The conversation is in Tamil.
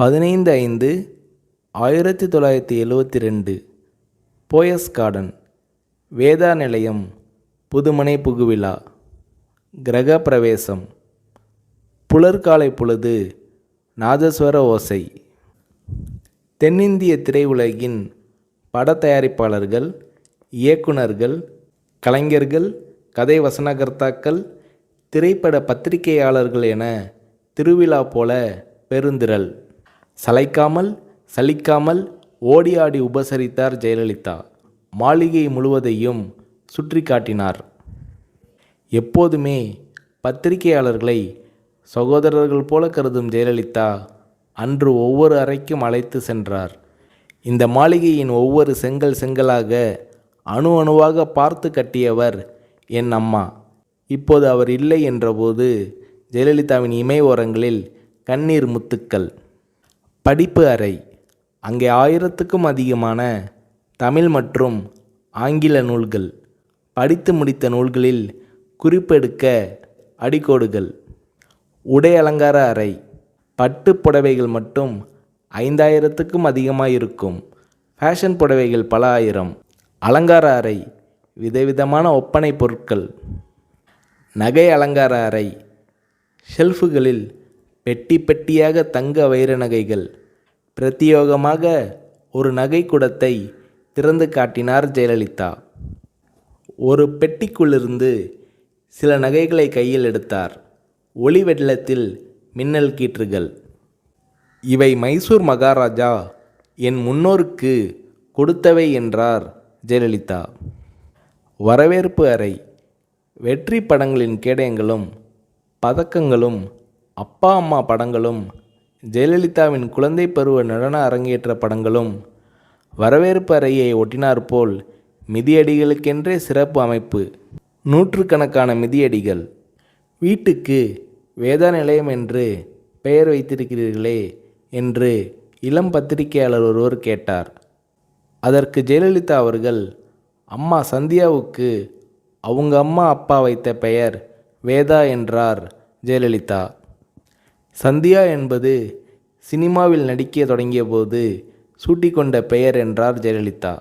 15/5/1972 போயஸ் கார்டன், வேதா நிலையம், புதுமனை புகுவிழா, கிரக பிரவேசம், புலர்காலை பொழுது, நாதஸ்வர ஓசை. தென்னிந்திய திரையுலகின் பட தயாரிப்பாளர்கள், இயக்குனர்கள், கலைஞர்கள், கதை வசனகர்த்தாக்கள், திரைப்பட பத்திரிகையாளர்கள் என திருவிழா போல பெருந்திரள். சளைக்காமல் சலிக்காமல் ஓடி ஆடி உபசரித்தார் ஜெயலலிதா. மாளிகை முழுவதையும் சுற்றி காட்டினார். எப்போதுமே பத்திரிகையாளர்களை சகோதரர்கள் போல கருதும் ஜெயலலிதா அன்று ஒவ்வொரு அறைக்கும் அழைத்து சென்றார். இந்த மாளிகையின் ஒவ்வொரு செங்கல் செங்கலாக அணு அணுவாக பார்த்து கட்டியவர் என் அம்மா. இப்போது அவர் இல்லை என்றபோது ஜெயலலிதாவின் இமை ஓரங்களில் கண்ணீர் முத்துக்கள். படிப்பு அறை. அங்கே 1000க்கும் அதிகமான தமிழ் மற்றும் ஆங்கில நூல்கள், படித்து முடித்த நூல்களில் குறிப்பெடுக்க அடிக்கோடுகள். உடை அலங்கார அறை. பட்டு புடவைகள் மட்டும் 5000க்கும் அதிகமாக இருக்கும். ஃபேஷன் புடவைகள் பல ஆயிரம். அலங்கார அறை. விதவிதமான ஒப்பனை பொருட்கள். நகை அலங்கார அறை. ஷெல்ஃபுகளில் பெட்டி பெட்டியாக தங்க வைர நகைகள். பிரத்தியோகமாக ஒரு நகை குடத்தை திறந்து காட்டினார் ஜெயலலிதா. ஒரு பெட்டிக்குள்ளிருந்து சில நகைகளை கையில் எடுத்தார். ஒளி வெள்ளத்தில் மின்னல் கீற்றுகள். இவை மைசூர் மகாராஜா என் முன்னோருக்கு கொடுத்தவை என்றார் ஜெயலலிதா. வரவேற்பு அறை. வெற்றி படங்களின் கேடயங்களும் பதக்கங்களும், அப்பா அம்மா படங்களும், ஜெயலலிதாவின் குழந்தை பருவ நடன அரங்கேற்ற படங்களும் வரவேற்பு அறையை ஒட்டினாற்போல் மிதியடிகளுக்கென்றே சிறப்பு அமைப்பு. நூற்றுக்கணக்கான மிதியடிகள். வீட்டுக்கு வேதா நிலையம் என்று பெயர் வைத்திருக்கிறீர்களே என்று இளம் பத்திரிகையாளர் ஒருவர் கேட்டார். அதற்கு ஜெயலலிதா அவர்கள், அம்மா சந்தியாவுக்கு அவங்க அம்மா அப்பா வைத்த பெயர் வேதா என்றார் ஜெயலலிதா. சந்தியா என்பது சினிமாவில் நடிக்க தொடங்கிய போது சூட்டிக்கொண்ட பெயர் என்றார் ஜெயலலிதா.